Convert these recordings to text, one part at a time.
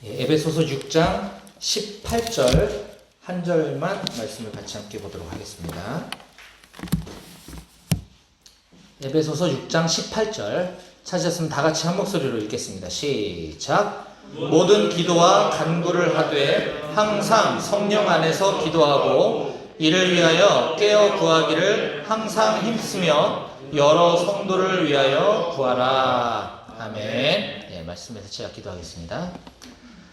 에베소서 6장 18절 한 절만 말씀을 같이 함께 보도록 하겠습니다. 에베소서 6장 18절 찾으셨으면 다 같이 한 목소리로 읽겠습니다. 시작. 모든 기도와 간구를 하되 항상 성령 안에서 기도하고 이를 위하여 깨어 구하기를 항상 힘쓰며 여러 성도를 위하여 구하라. 아멘. 말씀에서 제가 기도하겠습니다.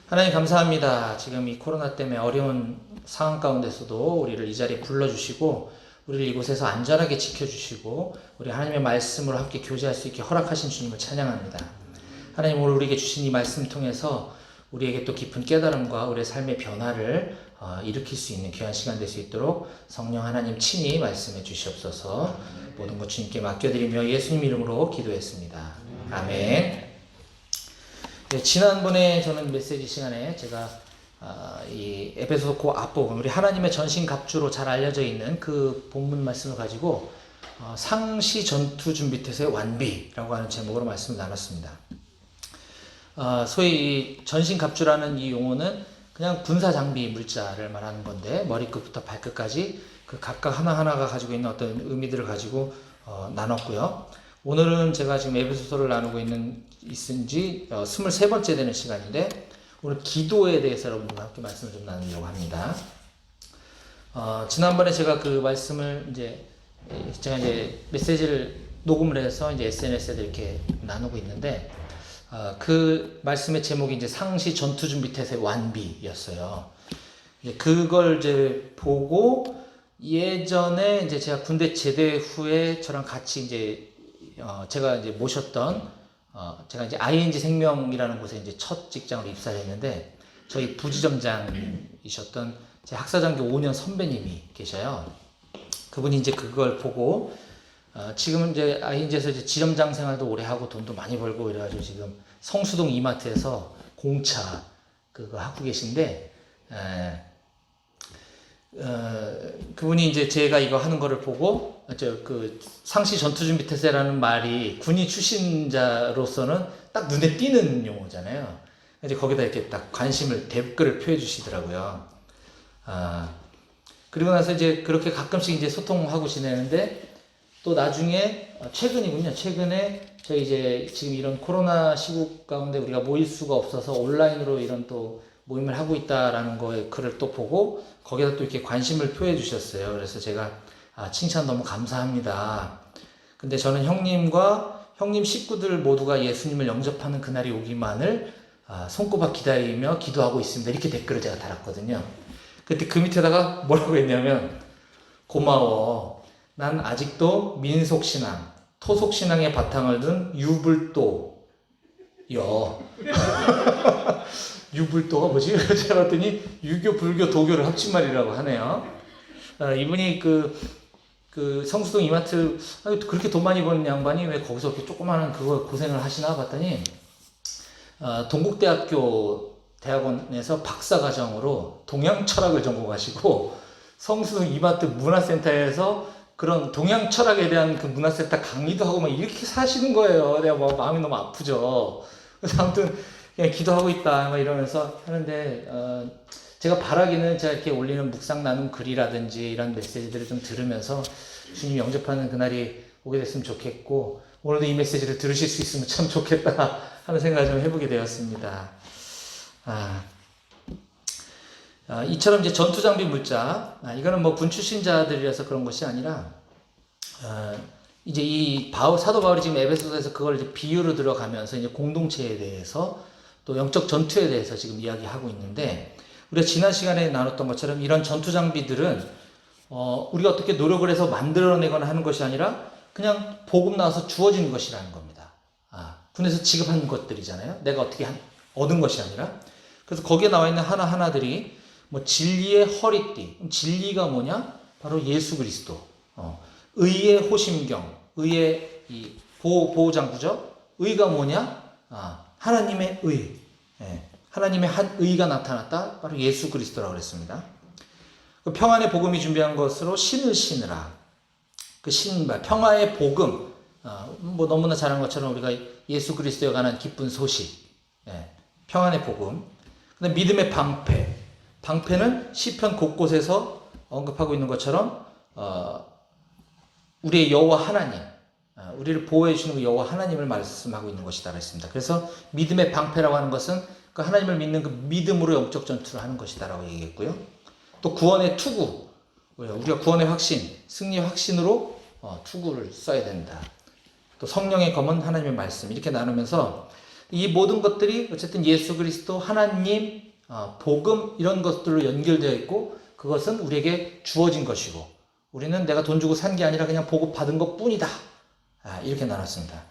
하나님 감사합니다. 지금 이 코로나 때문에 어려운 상황 가운데서도 우리를 이 자리에 불러주시고 우리를 이곳에서 안전하게 지켜주시고 우리 하나님의 말씀으로 함께 교제할 수 있게 허락하신 주님을 찬양합니다. 하나님 오늘 우리에게 주신 이 말씀 통해서 우리에게 또 깊은 깨달음과 우리의 삶의 변화를 일으킬 수 있는 귀한 시간 될 수 있도록 성령 하나님 친히 말씀해 주시옵소서. 모든 것 주님께 맡겨드리며 예수님 이름으로 기도했습니다. 아멘. 네, 지난번에 저는 메시지 시간에 제가 이 에베소서 그 앞부분 우리 하나님의 전신갑주로 잘 알려져 있는 그 본문 말씀을 가지고 상시 전투 준비 태세 완비라고 하는 제목으로 말씀을 나눴습니다. 소위 이 전신갑주라는 이 용어는 그냥 군사 장비 물자를 말하는 건데 머리끝부터 발끝까지 그 각각 하나하나가 가지고 있는 어떤 의미들을 가지고 나눴고요. 오늘은 제가 지금 에베소서를 나누고 있은 지 23번째 되는 시간인데 오늘 기도에 대해서 여러분들과 함께 말씀을 좀 나누려고 합니다. 지난번에 제가 그 말씀을 제가 메시지를 녹음을 해서 SNS에 이렇게 나누고 있는데 그 말씀의 제목이 상시 전투 준비 태세 완비였어요. 그걸 보고 예전에 제가 군대 제대 후에 저랑 같이 제가 모셨던 제가 ING 생명이라는 곳에 첫 직장으로 입사를 했는데 저희 부지점장이셨던 제 학사장교 5년 선배님이 계셔요. 그분이 그걸 보고 지금은 ING에서 지점장 생활도 오래 하고 돈도 많이 벌고 이래가지고 지금 성수동 이마트에서 공차 그거 하고 계신데 그분이 제가 이거 하는 거를 보고 그 상시 전투 준비 태세라는 말이 군인 출신자로서는 딱 눈에 띄는 용어잖아요. 이제 거기다 이렇게 딱 관심을 댓글을 표해 주시더라고요. 그리고 나서 그렇게 가끔씩 소통하고 지내는데 또 나중에 최근에 저희 지금 이런 코로나 시국 가운데 우리가 모일 수가 없어서 온라인으로 이런 또 모임을 하고 있다라는 거에 글을 또 보고 거기다 또 이렇게 관심을 표해 주셨어요. 그래서 제가 칭찬 너무 감사합니다. 근데 저는 형님과 형님 식구들 모두가 예수님을 영접하는 그날이 오기만을 손꼽아 기다리며 기도하고 있습니다. 이렇게 댓글을 제가 달았거든요. 그때 그 밑에다가 뭐라고 했냐면 고마워. 난 아직도 민속신앙, 토속신앙의 바탕을 둔 유불도여. 유불도가 뭐지? 제가 봤더니 유교, 불교, 도교를 합친 말이라고 하네요. 이분이 그 성수동 이마트 그렇게 돈 많이 버는 양반이 왜 거기서 이렇게 조그마한 그거 고생을 하시나 봤더니 동국대학교 대학원에서 박사과정으로 동양철학을 전공하시고 성수동 이마트 문화센터에서 그런 동양철학에 대한 그 문화센터 강의도 하고 막 이렇게 사시는 거예요. 내가 마음이 너무 아프죠. 그래서 아무튼 그냥 기도하고 있다 막 이러면서 하는데 제가 바라기는 제가 이렇게 올리는 묵상 나눔 글이라든지 이런 메시지들을 좀 들으면서 주님 영접하는 그날이 오게 됐으면 좋겠고 오늘도 이 메시지를 들으실 수 있으면 참 좋겠다 하는 생각을 좀 해보게 되었습니다. 이처럼 전투 장비 물자 이거는 군 출신자들이라서 그런 것이 아니라 이 사도 바울이 지금 에베소서에서 그걸 비유로 들어가면서 공동체에 대해서 또 영적 전투에 대해서 지금 이야기하고 있는데 우리가 지난 시간에 나눴던 것처럼 이런 전투 장비들은 우리가 어떻게 노력을 해서 만들어내거나 하는 것이 아니라 그냥 복음 나와서 주어진 것이라는 겁니다. 군에서 지급한 것들이잖아요. 내가 어떻게 얻은 것이 아니라. 그래서 거기에 나와 있는 하나하나들이 진리의 허리띠. 진리가 뭐냐? 바로 예수 그리스도. 의의 호심경. 의의 보호장구죠. 의가 뭐냐? 하나님의 의. 하나님의 한 의가 나타났다. 바로 예수 그리스도라고 그랬습니다. 그 평안의 복음이 준비한 것으로 신을 신으라. 그 신발, 평화의 복음. 너무나 잘 아는 것처럼 우리가 예수 그리스도에 관한 기쁜 소식. 평안의 복음. 근데 믿음의 방패. 방패는 시편 곳곳에서 언급하고 있는 것처럼 우리의 여호와 하나님, 우리를 보호해 주시는 그 여호와 하나님을 말씀하고 있는 것이다 그랬습니다. 그래서 믿음의 방패라고 하는 것은 그 하나님을 믿는 그 믿음으로 영적 전투를 하는 것이다라고 얘기했고요. 또 구원의 투구, 우리가 구원의 확신, 승리의 확신으로 투구를 써야 된다. 또 성령의 검은 하나님의 말씀, 이렇게 나누면서 이 모든 것들이 어쨌든 예수 그리스도, 하나님, 복음 이런 것들로 연결되어 있고, 그것은 우리에게 주어진 것이고, 우리는 내가 돈 주고 산 게 아니라 그냥 보고 받은 것 뿐이다. 이렇게 나눴습니다.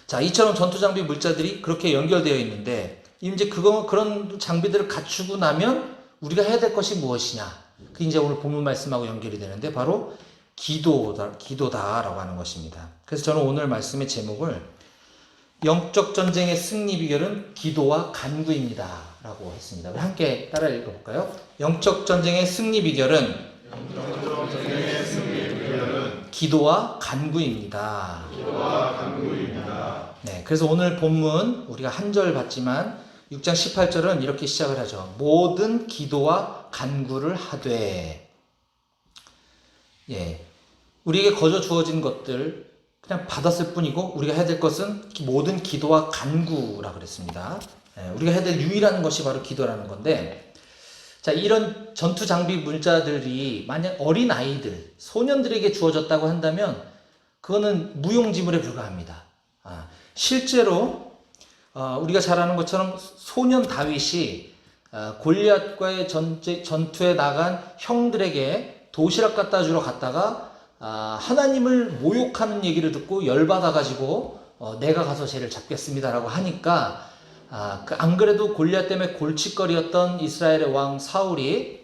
자, 이처럼 전투 장비 물자들이 그렇게 연결되어 있는데, 이제 그런 장비들을 갖추고 나면 우리가 해야 될 것이 무엇이냐? 그게 이제 오늘 본문 말씀하고 연결이 되는데, 바로 기도다라고 하는 것입니다. 그래서 저는 오늘 말씀의 제목을 영적 전쟁의 승리 비결은 기도와 간구입니다 라고 했습니다. 우리 함께 따라 읽어볼까요? 영적 전쟁의 승리 비결은 기도와 간구입니다. 네, 그래서 오늘 본문 우리가 한 절 봤지만 6장 18절은 이렇게 시작을 하죠. 모든 기도와 간구를 하되. 예, 우리에게 거저 주어진 것들 그냥 받았을 뿐이고, 우리가 해야 될 것은 모든 기도와 간구라 그랬습니다. 예, 우리가 해야 될 유일한 것이 바로 기도라는 건데, 자, 이런 전투 장비 물자들이 만약 어린 아이들, 소년들에게 주어졌다고 한다면 그거는 무용지물에 불과합니다. 실제로 우리가 잘 아는 것처럼 소년 다윗이 골리앗과의 전투에 나간 형들에게 도시락 갖다 주러 갔다가 하나님을 모욕하는 얘기를 듣고 열받아가지고 내가 가서 쟤를 잡겠습니다라고 하니까, 안 그래도 골리앗 때문에 골칫거리였던 이스라엘의 왕 사울이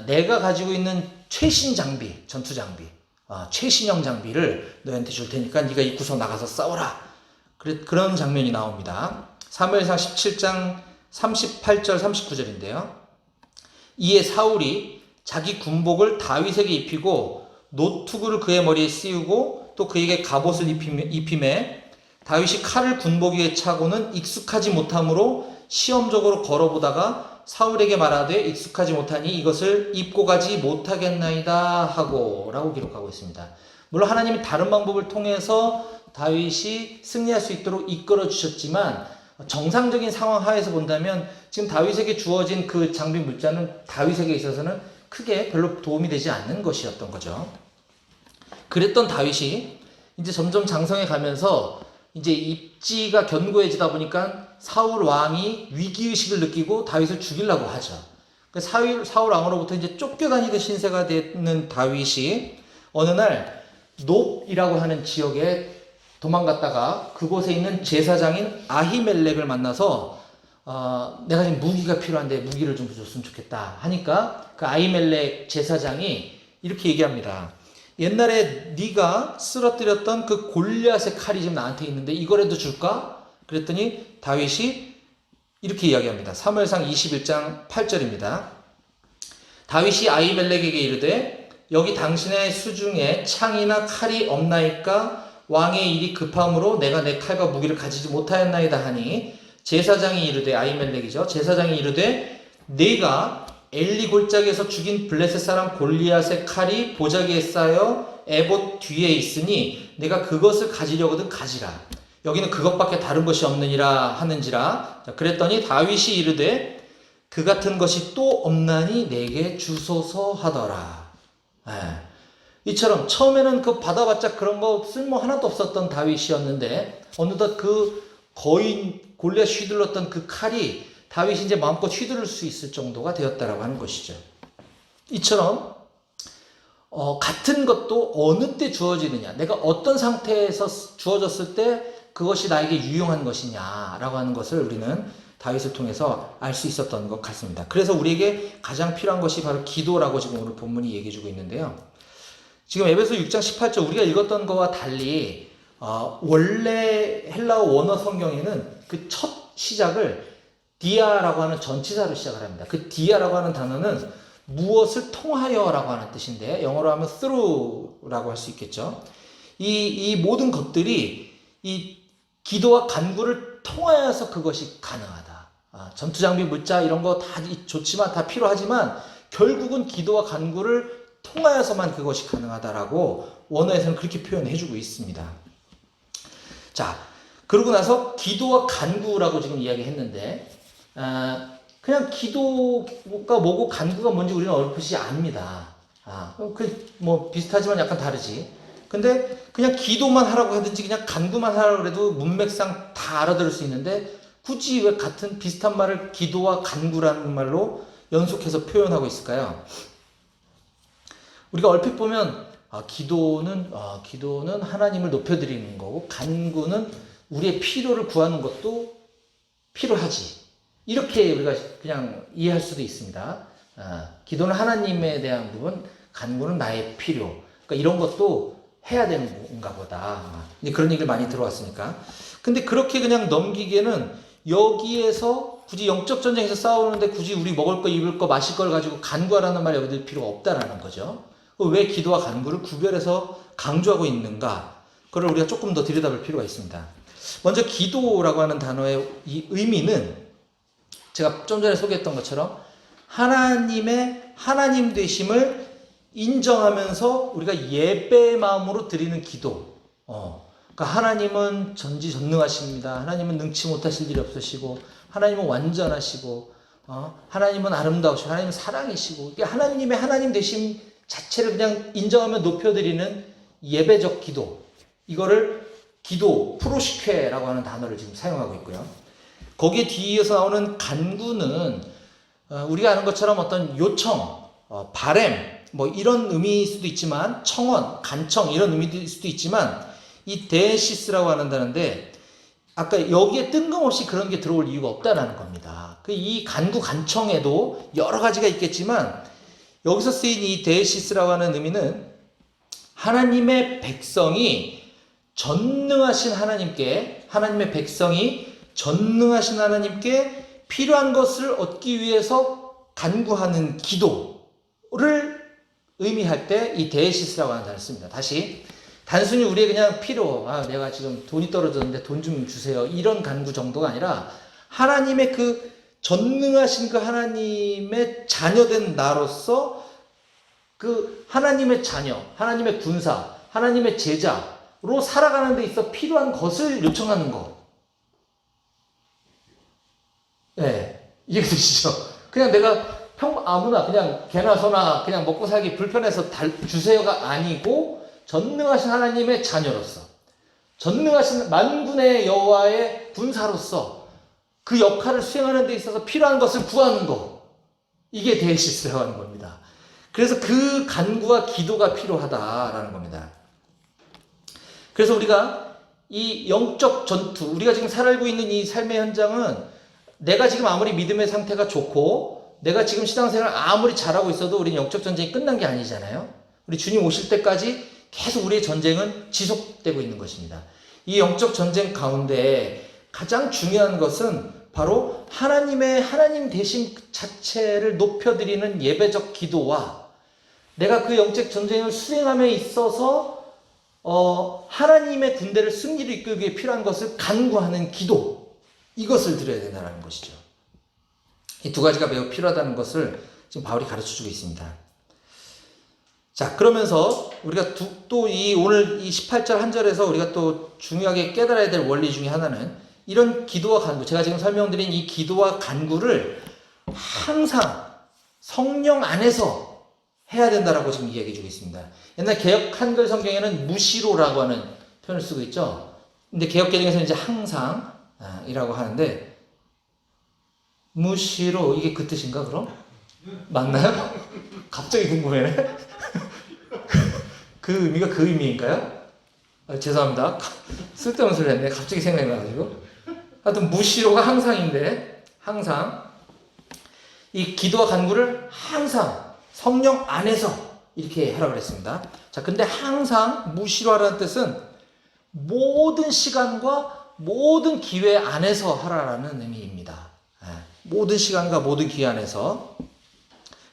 내가 가지고 있는 최신 장비, 전투 장비, 최신형 장비를 너한테 줄 테니까 네가 입고서 나가서 싸워라. 그런 장면이 나옵니다. 사무엘상 17장 38절 39절인데요. 이에 사울이 자기 군복을 다윗에게 입히고 노투구를 그의 머리에 씌우고 또 그에게 갑옷을 입히매 다윗이 칼을 군복 위에 차고는 익숙하지 못함으로 시험적으로 걸어보다가 사울에게 말하되 익숙하지 못하니 이것을 입고 가지 못하겠나이다 하고 라고 기록하고 있습니다. 물론 하나님이 다른 방법을 통해서 다윗이 승리할 수 있도록 이끌어 주셨지만, 정상적인 상황 하에서 본다면 지금 다윗에게 주어진 그 장비 물자는 다윗에게 있어서는 크게 별로 도움이 되지 않는 것이었던 거죠. 그랬던 다윗이 이제 점점 장성해 가면서 이제 입지가 견고해지다 보니까 사울 왕이 위기의식을 느끼고 다윗을 죽이려고 하죠. 사울 왕으로부터 이제 쫓겨다니듯 신세가 되는 다윗이 어느 날 놉이라고 하는 지역에 도망갔다가 그곳에 있는 제사장인 아히멜렉을 만나서 내가 지금 무기가 필요한데 무기를 좀 줬으면 좋겠다 하니까 그 아히멜렉 제사장이 이렇게 얘기합니다. 옛날에 네가 쓰러뜨렸던 그 골리앗의 칼이 지금 나한테 있는데 이거라도 줄까? 그랬더니 다윗이 이렇게 이야기합니다. 사무엘상 21장 8절입니다. 다윗이 아히멜렉에게 이르되 여기 당신의 수중에 창이나 칼이 없나이까? 왕의 일이 급함으로 내가 내 칼과 무기를 가지지 못하였나이다 하니 제사장이 이르되, 아히멜렉이죠. 제사장이 이르되 네가 엘리 골짜기에서 죽인 블레셋 사람 골리앗의 칼이 보자기에 쌓여 에봇 뒤에 있으니 내가 그것을 가지려거든 가지라. 여기는 그것밖에 다른 것이 없느니라 하는지라. 그랬더니 다윗이 이르되 그 같은 것이 또 없나니 내게 주소서 하더라. 이처럼 처음에는 그 받아봤자 그런 거 쓸모 하나도 없었던 다윗이었는데 어느덧 그 거의 골리앗 휘둘렀던 그 칼이 다윗이 이제 마음껏 휘두를 수 있을 정도가 되었다라고 하는 것이죠. 이처럼 같은 것도 어느 때 주어지느냐, 내가 어떤 상태에서 주어졌을 때 그것이 나에게 유용한 것이냐라고 하는 것을 우리는 다윗을 통해서 알 수 있었던 것 같습니다. 그래서 우리에게 가장 필요한 것이 바로 기도라고 지금 오늘 본문이 얘기해주고 있는데요. 지금 에베소 6장 18절 우리가 읽었던 것과 달리 원래 헬라어 원어 성경에는 그 첫 시작을 디아라고 하는 전치사로 시작을 합니다. 그 디아라고 하는 단어는 무엇을 통하여라고 하는 뜻인데 영어로 하면 through라고 할 수 있겠죠. 이 모든 것들이 이 기도와 간구를 통하여서 그것이 가능하다. 전투 장비 물자 이런 거 다 좋지만 다 필요하지만 결국은 기도와 간구를 통하여서만 그것이 가능하다라고 원어에서는 그렇게 표현해주고 있습니다. 자, 그러고 나서 기도와 간구라고 지금 이야기했는데 그냥 기도가 뭐고 간구가 뭔지 우리는 어렴풋이 압니다. 뭐 비슷하지만 약간 다르지. 근데 그냥 기도만 하라고 하든지 그냥 간구만 하라고 해도 문맥상 다 알아들을 수 있는데 굳이 왜 같은 비슷한 말을 기도와 간구라는 말로 연속해서 표현하고 있을까요? 우리가 얼핏 보면 기도는 하나님을 높여드리는 거고 간구는 우리의 필요를 구하는 것도 필요하지. 이렇게 우리가 그냥 이해할 수도 있습니다. 기도는 하나님에 대한 부분, 간구는 나의 필요. 그러니까 이런 것도 해야 되는 건가 보다. 그런 얘기를 많이 들어왔으니까. 근데 그렇게 그냥 넘기기에는 여기에서 굳이 영적 전쟁에서 싸우는데 굳이 우리 먹을 거, 입을 거, 마실 걸 가지고 간구하라는 말이 여기 들 필요가 없다라는 거죠. 왜 기도와 간구를 구별해서 강조하고 있는가? 그걸 우리가 조금 더 들여다볼 필요가 있습니다. 먼저 기도라고 하는 단어의 이 의미는 제가 좀 전에 소개했던 것처럼 하나님의 하나님 되심을 인정하면서 우리가 예배의 마음으로 드리는 기도. 그러니까 하나님은 전지전능하십니다. 하나님은 능치 못하실 일이 없으시고 하나님은 완전하시고 하나님은 아름다우시고 하나님은 사랑이시고 하나님의 하나님 되심 자체를 그냥 인정하며 높여드리는 예배적 기도. 이거를 기도, 프로시케라고 하는 단어를 지금 사용하고 있고요. 거기에 뒤에서 나오는 간구는 우리가 아는 것처럼 어떤 요청, 바램, 뭐 이런 의미일 수도 있지만 청원, 간청 이런 의미일 수도 있지만 이 데시스라고 하는다는데 아까 여기에 뜬금없이 그런 게 들어올 이유가 없다라는 겁니다. 이 간구, 간청에도 여러 가지가 있겠지만 여기서 쓰인 이 데시스라고 하는 의미는 하나님의 백성이 전능하신 하나님께 하나님의 백성이 전능하신 하나님께 필요한 것을 얻기 위해서 간구하는 기도를 의미할 때 이 데시스라고 하는 단어를 씁니다. 다시 단순히 우리의 그냥 필요, 내가 지금 돈이 떨어졌는데 돈 좀 주세요 이런 간구 정도가 아니라 하나님의 그 전능하신 그 하나님의 자녀된 나로서 그 하나님의 자녀, 하나님의 군사, 하나님의 제자로 살아가는 데 있어 필요한 것을 요청하는 것. 네, 이해되시죠? 그냥 내가 아무나 그냥 개나 소나 그냥 먹고 살기 불편해서 주세요가 아니고 전능하신 하나님의 자녀로서 전능하신 만군의 여호와의 군사로서 그 역할을 수행하는 데 있어서 필요한 것을 구하는 것. 이게 데시스라고 하는 겁니다. 그래서 그 간구와 기도가 필요하다라는 겁니다. 그래서 우리가 이 영적 전투, 우리가 지금 살고 있는 이 삶의 현장은 내가 지금 아무리 믿음의 상태가 좋고 내가 지금 신앙생활을 아무리 잘하고 있어도 우리는 영적 전쟁이 끝난 게 아니잖아요. 우리 주님 오실 때까지 계속 우리의 전쟁은 지속되고 있는 것입니다. 이 영적 전쟁 가운데 가장 중요한 것은 바로 하나님의 하나님 되심 자체를 높여드리는 예배적 기도와 내가 그 영적 전쟁을 수행함에 있어서 하나님의 군대를 승리를 이끌기 위해 필요한 것을 간구하는 기도, 이것을 드려야 된다는 것이죠. 이 두 가지가 매우 필요하다는 것을 지금 바울이 가르쳐주고 있습니다. 자, 그러면서 우리가 오늘 이 18절 한 절에서 우리가 또 중요하게 깨달아야 될 원리 중에 하나는 이런 기도와 간구, 제가 지금 설명드린 이 기도와 간구를 항상 성령 안에서 해야 된다라고 지금 이야기해 주고 있습니다. 옛날 개역 한글 성경에는 무시로라고 하는 표현을 쓰고 있죠. 근데 개역 개정에서는 이제 항상이라고 하는데 무시로 이게 그 뜻인가 그럼? 맞나요? 갑자기 궁금해네. 그 의미가 그 의미인가요? 죄송합니다. 쓸데없는 소리 했네. 갑자기 생각이 나가지고. 하여튼 무시로가 항상인데 항상 이 기도와 간구를 항상 성령 안에서 이렇게 하라고 그랬습니다. 자, 근데 항상 무시로 하라는 뜻은 모든 시간과 모든 기회 안에서 하라라는 의미입니다. 모든 시간과 모든 기회 안에서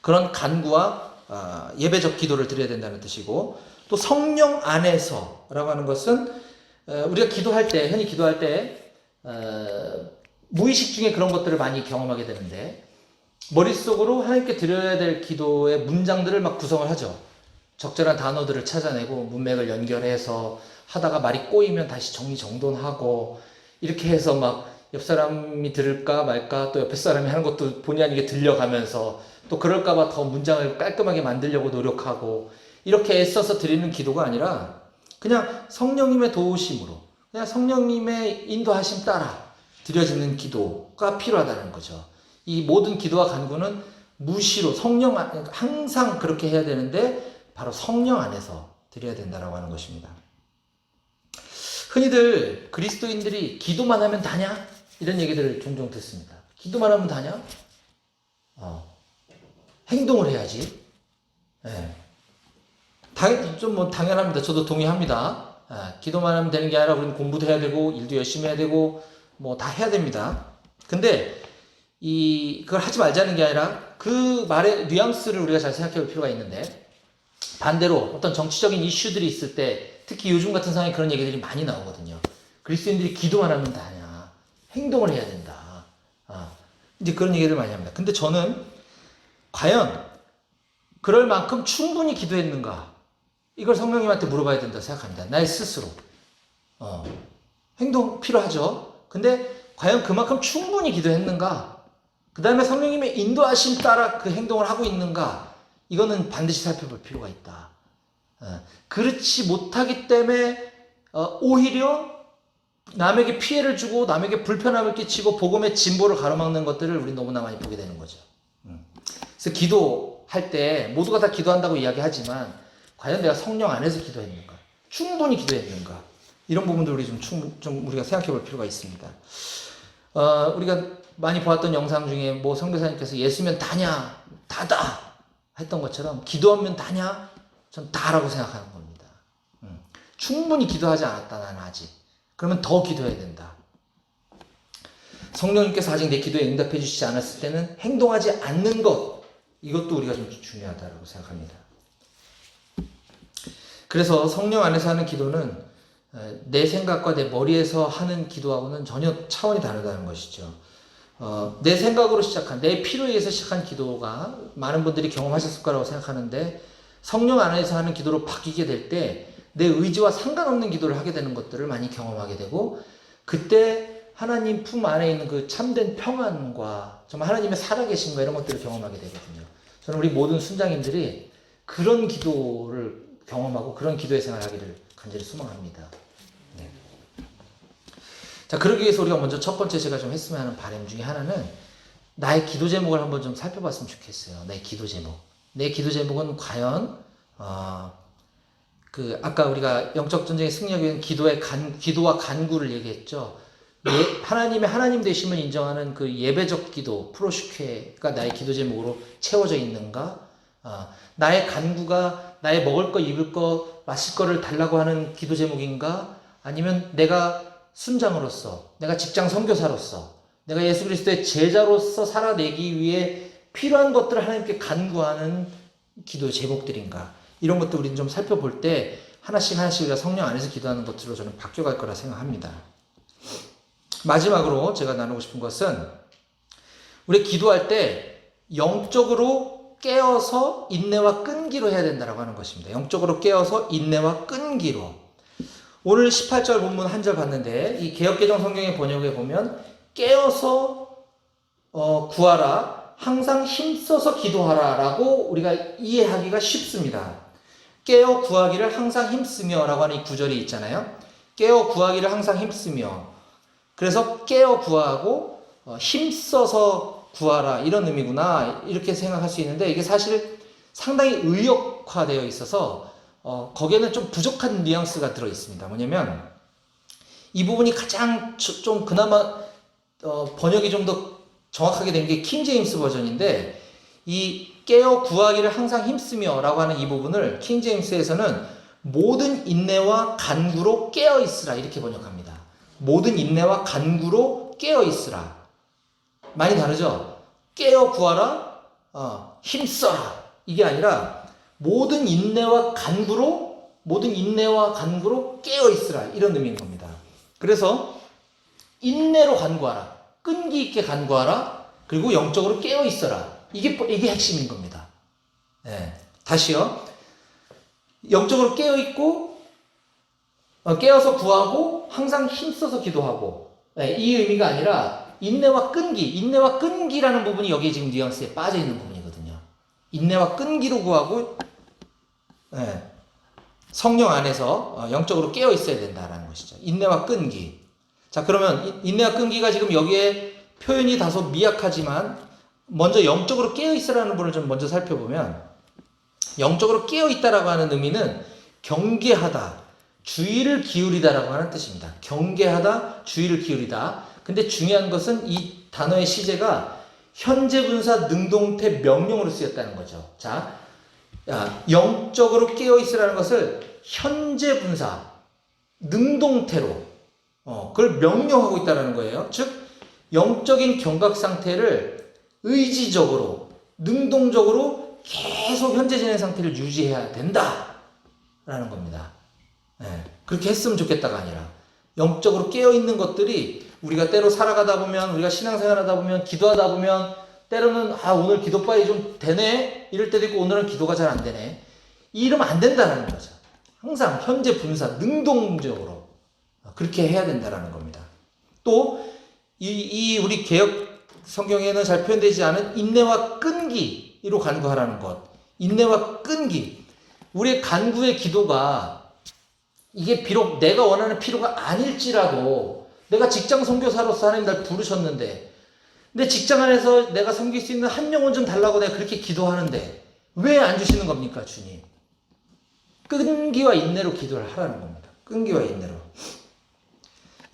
그런 간구와 예배적 기도를 드려야 된다는 뜻이고, 또 성령 안에서라고 하는 것은 우리가 기도할 때, 흔히 기도할 때 무의식 중에 그런 것들을 많이 경험하게 되는데 머릿속으로 하나님께 드려야 될 기도의 문장들을 막 구성을 하죠. 적절한 단어들을 찾아내고 문맥을 연결해서 하다가 말이 꼬이면 다시 정리정돈하고 이렇게 해서 막 옆 사람이 들을까 말까 또 옆에 사람이 하는 것도 본의 아니게 들려가면서 또 그럴까봐 더 문장을 깔끔하게 만들려고 노력하고 이렇게 애써서 드리는 기도가 아니라 그냥 성령님의 도우심으로 그냥 성령님의 인도하심 따라 드려지는 기도가 필요하다는 거죠. 이 모든 기도와 간구는 무시로 성령 항상 그렇게 해야 되는데 바로 성령 안에서 드려야 된다라고 하는 것입니다. 흔히들 그리스도인들이 기도만 하면 다냐? 이런 얘기들을 종종 듣습니다. 기도만 하면 다냐? 행동을 해야지. 네. 좀 당연합니다. 저도 동의합니다. 기도만 하면 되는 게 아니라 우리는 공부도 해야 되고 일도 열심히 해야 되고 뭐 다 해야 됩니다. 근데 그걸 하지 말자는 게 아니라 그 말의 뉘앙스를 우리가 잘 생각해 볼 필요가 있는데 반대로 어떤 정치적인 이슈들이 있을 때 특히 요즘 같은 상황에 그런 얘기들이 많이 나오거든요. 그리스도인들이 기도만 하면 다냐? 행동을 해야 된다. 이제 그런 얘기를 많이 합니다. 근데 저는 과연 그럴 만큼 충분히 기도했는가? 이걸 성령님한테 물어봐야 된다고 생각합니다. 나의 스스로. 행동 필요하죠. 근데 과연 그만큼 충분히 기도했는가? 그 다음에 성령님의 인도하심 따라 그 행동을 하고 있는가? 이거는 반드시 살펴볼 필요가 있다. 그렇지 못하기 때문에 오히려 남에게 피해를 주고 남에게 불편함을 끼치고 복음의 진보를 가로막는 것들을 우리 너무나 많이 보게 되는 거죠. 그래서 기도할 때 모두가 다 기도한다고 이야기하지만 과연 내가 성령 안에서 기도했는가? 충분히 기도했는가? 이런 부분들 우리 좀 우리가 생각해 볼 필요가 있습니다. 우리가 많이 보았던 영상 중에 뭐 선교사님께서 예수면 다냐? 다다! 했던 것처럼 기도하면 다냐? 전 다라고 생각하는 겁니다. 충분히 기도하지 않았다, 나는 아직. 그러면 더 기도해야 된다. 성령님께서 아직 내 기도에 응답해 주시지 않았을 때는 행동하지 않는 것, 이것도 우리가 좀 중요하다고 생각합니다. 그래서 성령 안에서 하는 기도는 내 생각과 내 머리에서 하는 기도하고는 전혀 차원이 다르다는 것이죠. 내 생각으로 시작한, 내 필요에 의해서 시작한 기도가 많은 분들이 경험하셨을 거라고 생각하는데 성령 안에서 하는 기도로 바뀌게 될 때 내 의지와 상관없는 기도를 하게 되는 것들을 많이 경험하게 되고 그때 하나님 품 안에 있는 그 참된 평안과 정말 하나님의 살아계심과 이런 것들을 경험하게 되거든요. 저는 우리 모든 순장님들이 그런 기도를 경험하고 그런 기도의 생활을 하기를 간절히 소망합니다. 네. 자, 그러기 위해서 우리가 먼저 첫 번째 제가 좀 했으면 하는 바람 중에 하나는 나의 기도 제목을 한번 좀 살펴봤으면 좋겠어요. 내 기도 제목. 내 기도 제목은 과연 아까 우리가 영적 전쟁의 승리하기 위한 기도와 간구를 얘기했죠. 하나님의 하나님 되심을 인정하는 그 예배적 기도, 프로슈케가 나의 기도 제목으로 채워져 있는가? 나의 간구가 나의 먹을 거, 입을 거, 마실 거를 달라고 하는 기도 제목인가? 아니면 내가 순장으로서, 내가 직장 선교사로서, 내가 예수 그리스도의 제자로서 살아내기 위해 필요한 것들을 하나님께 간구하는 기도 제목들인가? 이런 것도 우리는 좀 살펴볼 때 하나씩 우리가 성령 안에서 기도하는 것들로 저는 바뀌어갈 거라 생각합니다. 마지막으로 제가 나누고 싶은 것은 우리 기도할 때 영적으로 깨어서 인내와 끈기로 해야 된다고 하는 것입니다. 영적으로 깨어서 인내와 끈기로. 오늘 18절 본문 한 절 봤는데 이 개역개정 성경의 번역에 보면 깨어서 구하라, 항상 힘써서 기도하라 라고 우리가 이해하기가 쉽습니다. 깨어 구하기를 항상 힘쓰며 라고 하는 이 구절이 있잖아요. 깨어 구하기를 항상 힘쓰며. 그래서 깨어 구하고 힘써서 구하라 이런 의미구나 이렇게 생각할 수 있는데 이게 사실 상당히 의역화되어 있어서 거기에는 좀 부족한 뉘앙스가 들어 있습니다. 뭐냐면 이 부분이 가장 좀 그나마 번역이 좀 더 정확하게 된 게 킹 제임스 버전인데 이 깨어 구하기를 항상 힘쓰며 라고 하는 이 부분을 킹 제임스에서는 모든 인내와 간구로 깨어 있으라 이렇게 번역합니다. 모든 인내와 간구로 깨어 있으라. 많이 다르죠? 깨어 구하라, 힘써라. 이게 아니라 모든 인내와 간구로 깨어 있으라. 이런 의미인 겁니다. 그래서 인내로 간구하라. 끈기 있게 간구하라. 그리고 영적으로 깨어 있어라. 이게 핵심인 겁니다. 예. 다시요. 영적으로 깨어 있고, 깨어서 구하고, 항상 힘써서 기도하고. 예, 이 의미가 아니라, 인내와 끈기라는 부분이 여기에 지금 뉘앙스에 빠져 있는 부분이거든요. 인내와 끈기로 구하고, 예, 성령 안에서 영적으로 깨어 있어야 된다라는 것이죠. 인내와 끈기. 자, 그러면 인내와 끈기가 지금 여기에 표현이 다소 미약하지만 먼저 영적으로 깨어 있으라는 부분을 좀 먼저 살펴보면 영적으로 깨어 있다라고 하는 의미는 경계하다, 주의를 기울이다라고 하는 뜻입니다. 경계하다, 주의를 기울이다. 근데 중요한 것은 이 단어의 시제가 현재 분사 능동태 명령으로 쓰였다는 거죠. 자, 영적으로 깨어 있으라는 것을 현재 분사 능동태로 그걸 명령하고 있다는 거예요. 즉 영적인 경각 상태를 의지적으로 능동적으로 계속 현재 진행 상태를 유지해야 된다라는 겁니다. 네, 그렇게 했으면 좋겠다가 아니라 영적으로 깨어 있는 것들이 우리가 때로 살아가다 보면 우리가 신앙생활하다 보면 기도하다 보면 때로는 오늘 기도 빨리 좀 되네 이럴 때도 있고 오늘은 기도가 잘 안 되네 이러면 안 된다는 거죠. 항상 현재 분사 능동적으로 그렇게 해야 된다는 겁니다. 또 우리 개역 성경에는 잘 표현되지 않은 인내와 끈기로 간구하라는 것. 인내와 끈기. 우리의 간구의 기도가 이게 비록 내가 원하는 필요가 아닐지라도 내가 직장 선교사로서 하나님 날 부르셨는데 내 직장 안에서 내가 섬길 수 있는 한 영혼 좀 달라고 내가 그렇게 기도하는데 왜 안 주시는 겁니까, 주님? 끈기와 인내로 기도를 하라는 겁니다. 끈기와 인내로.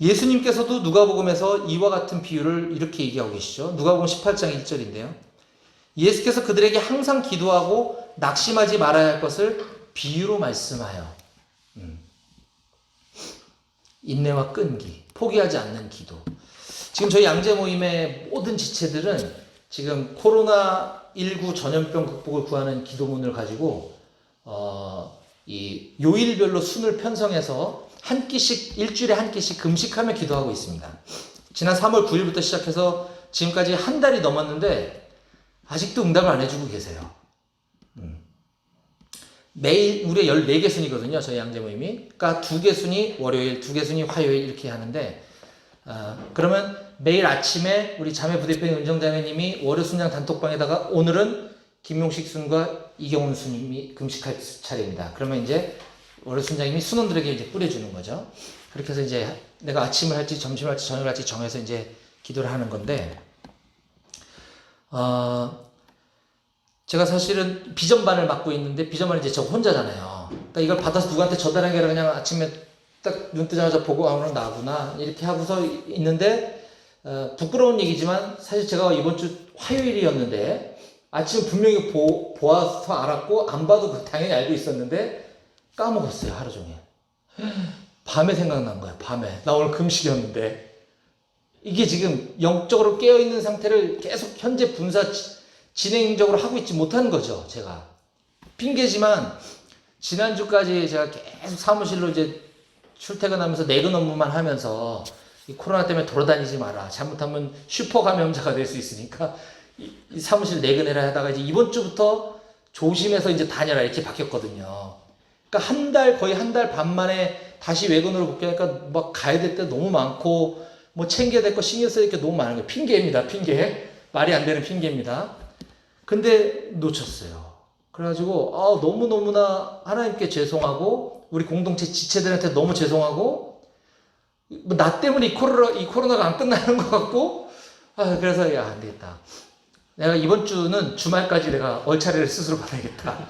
예수님께서도 누가복음에서 이와 같은 비유를 이렇게 얘기하고 계시죠. 누가복음 18장 1절인데요. 예수께서 그들에게 항상 기도하고 낙심하지 말아야 할 것을 비유로 말씀하여 인내와 끈기, 포기하지 않는 기도. 지금 저희 양재 모임의 모든 지체들은 지금 코로나19 전염병 극복을 구하는 기도문을 가지고 이 요일별로 순을 편성해서 한 끼씩 일주일에 한 끼씩 금식하며 기도하고 있습니다. 지난 3월 9일부터 시작해서 지금까지 한 달이 넘었는데 아직도 응답을 안 해주고 계세요. 매일 우리 14개 순이거든요. 저희 양재 모임이. 그러니까 2개 순이 월요일, 2개 순이 화요일 이렇게 하는데 그러면 매일 아침에 우리 자매 부대표님 은정자매님이 월요 순장 단톡방에다가 오늘은 김용식 순과 이경훈 순님이 금식할 차례입니다. 그러면 이제 월요 순장님이 순원들에게 이제 뿌려주는 거죠. 그렇게 해서 이제 내가 아침을 할지 점심을 할지 저녁을 할지 정해서 이제 기도를 하는 건데 제가 사실은 비전반을 맡고 있는데 비전반은 이제 저 혼자잖아요. 그러니까 이걸 받아서 누구한테 전달하는 게 아니라 그냥 아침에 딱 눈 뜨자마자 보고 오늘 나구나 이렇게 하고서 있는데 부끄러운 얘기지만 사실 제가 이번 주 화요일이었는데 아침에 분명히 보아서 알았고 안 봐도 당연히 알고 있었는데 까먹었어요. 하루 종일. 밤에 생각난 거야. 밤에. 나 오늘 금식이었는데 이게 지금 영적으로 깨어있는 상태를 계속 현재 분사 진행적으로 하고 있지 못한 거죠. 제가. 핑계지만 지난주까지 제가 계속 사무실로 이제 출퇴근하면서 내근 업무만 하면서 이 코로나 때문에 돌아다니지 마라. 잘못하면 슈퍼 감염자가 될 수 있으니까 이 사무실 내근해라 하다가 이제 이번 주부터 조심해서 이제 다녀라 이렇게 바뀌었거든요. 그러니까 거의 한 달 반 만에 다시 외근으로 복귀하니까 막 가야 될 때 너무 많고 뭐 챙겨야 될 거 신경 써야 될 게 너무 많은 거예요. 핑계입니다. 핑계. 말이 안 되는 핑계입니다. 근데 놓쳤어요. 그래가지고 너무너무나 하나님께 죄송하고 우리 공동체 지체들한테 너무 죄송하고 뭐 나 때문에 이 코로나가 안 끝나는 것 같고 그래서 안 되겠다. 내가 이번 주는 주말까지 내가 얼차례를 스스로 받아야겠다.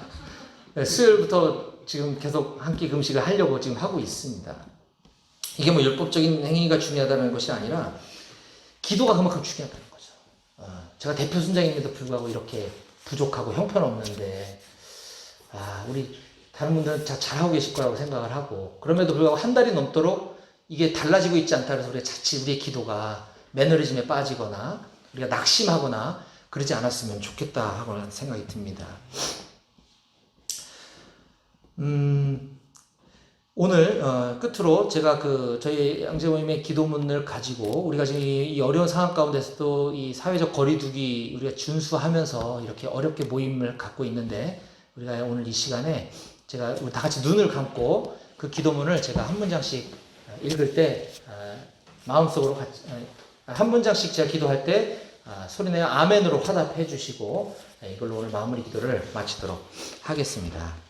수요일부터 지금 계속 한 끼 금식을 하려고 지금 하고 있습니다. 이게 뭐 율법적인 행위가 중요하다는 것이 아니라 기도가 그만큼 중요하다는 거죠. 제가 대표 순장임에도 불구하고 이렇게 부족하고 형편없는데 우리 다른 분들은 잘하고 계실 거라고 생각을 하고 그럼에도 불구하고 한 달이 넘도록 이게 달라지고 있지 않다 그래서 우리의 기도가 매너리즘에 빠지거나 우리가 낙심하거나 그러지 않았으면 좋겠다 하고 생각이 듭니다. 오늘 끝으로 제가 저희 양재 모임의 기도문을 가지고 우리가 지금 이 어려운 상황 가운데서도 이 사회적 거리두기 우리가 준수하면서 이렇게 어렵게 모임을 갖고 있는데, 우리가 오늘 이 시간에 우리 다 같이 눈을 감고 그 기도문을 제가 한 문장씩 읽을 때 마음속으로 한 문장씩 제가 기도할 때 소리내어 아멘으로 화답해 주시고, 이걸로 오늘 마무리 기도를 마치도록 하겠습니다.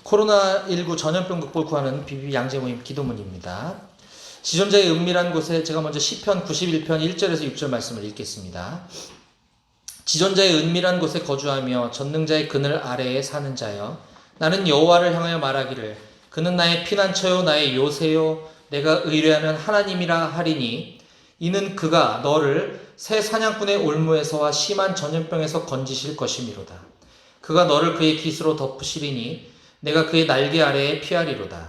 코로나19 전염병 극복을 구하는 BBB 양재 모임 기도문입니다. 지존자의 은밀한 곳에 제가 먼저 시편 91편 1절에서 6절 말씀을 읽겠습니다. 지존자의 은밀한 곳에 거주하며 전능자의 그늘 아래에 사는 자여, 나는 여호와를 향하여 말하기를 그는 나의 피난처요 나의 요새요 내가 의뢰하는 하나님이라 하리니, 이는 그가 너를 새 사냥꾼의 올무에서와 심한 전염병에서 건지실 것이미로다. 그가 너를 그의 깃으로 덮으시리니 내가 그의 날개 아래에 피하리로다.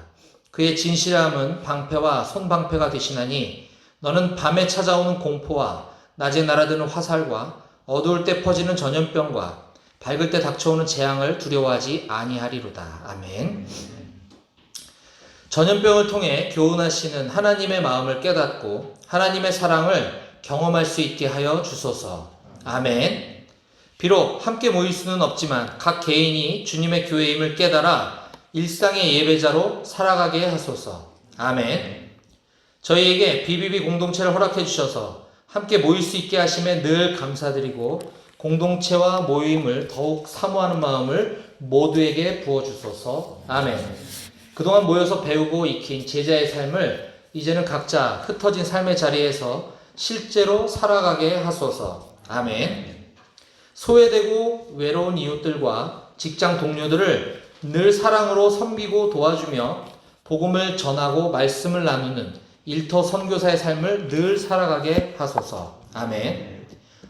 그의 진실함은 방패와 손방패가 되시나니, 너는 밤에 찾아오는 공포와 낮에 날아드는 화살과 어두울 때 퍼지는 전염병과 밝을 때 닥쳐오는 재앙을 두려워하지 아니하리로다. 아멘. 전염병을 통해 교훈하시는 하나님의 마음을 깨닫고 하나님의 사랑을 경험할 수 있게 하여 주소서. 아멘. 비록 함께 모일 수는 없지만 각 개인이 주님의 교회임을 깨달아 일상의 예배자로 살아가게 하소서. 아멘. 저희에게 BBB 공동체를 허락해 주셔서 함께 모일 수 있게 하심에 늘 감사드리고, 공동체와 모임을 더욱 사모하는 마음을 모두에게 부어주소서. 아멘. 그동안 모여서 배우고 익힌 제자의 삶을 이제는 각자 흩어진 삶의 자리에서 실제로 살아가게 하소서. 아멘. 소외되고 외로운 이웃들과 직장 동료들을 늘 사랑으로 섬기고 도와주며 복음을 전하고 말씀을 나누는 일터 선교사의 삶을 늘 살아가게 하소서. 아멘.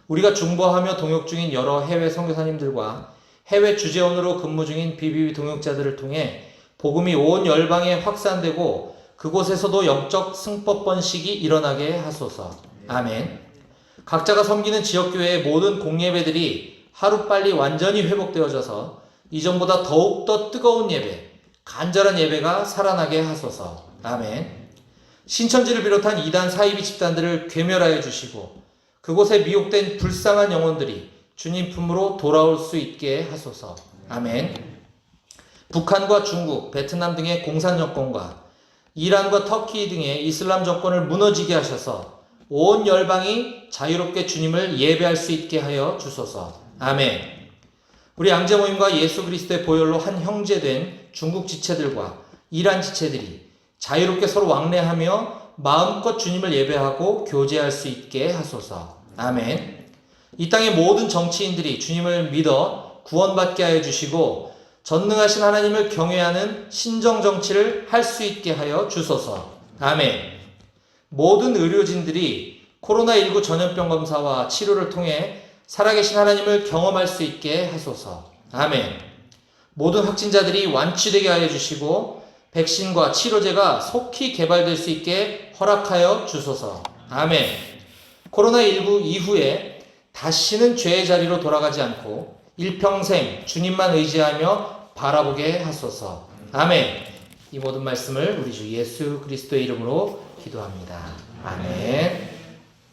우리가 중보하며 동역 중인 여러 해외 선교사님들과 해외 주재원으로 근무 중인 BBB 동역자들을 통해 복음이 온 열방에 확산되고 그곳에서도 영적 승법 번식이 일어나게 하소서. 아멘. 각자가 섬기는 지역교회의 모든 공예배들이 하루빨리 완전히 회복되어져서 이전보다 더욱더 뜨거운 예배, 간절한 예배가 살아나게 하소서. 아멘. 신천지를 비롯한 이단 사이비 집단들을 괴멸하여 주시고 그곳에 미혹된 불쌍한 영혼들이 주님 품으로 돌아올 수 있게 하소서. 아멘. 북한과 중국, 베트남 등의 공산 정권과 이란과 터키 등의 이슬람 정권을 무너지게 하셔서 온 열방이 자유롭게 주님을 예배할 수 있게 하여 주소서. 아멘. 우리 양재 모임과 예수 그리스도의 보혈로 한 형제된 중국 지체들과 이란 지체들이 자유롭게 서로 왕래하며 마음껏 주님을 예배하고 교제할 수 있게 하소서. 아멘. 이 땅의 모든 정치인들이 주님을 믿어 구원받게 하여 주시고 전능하신 하나님을 경외하는 신정정치를 할 수 있게 하여 주소서. 아멘. 모든 의료진들이 코로나19 전염병 검사와 치료를 통해 살아계신 하나님을 경험할 수 있게 하소서. 아멘. 모든 확진자들이 완치되게 하여 주시고 백신과 치료제가 속히 개발될 수 있게 허락하여 주소서. 아멘. 코로나19 이후에 다시는 죄의 자리로 돌아가지 않고 일평생 주님만 의지하며 바라보게 하소서. 아멘. 이 모든 말씀을 우리 주 예수 그리스도의 이름으로 기도합니다. 아멘.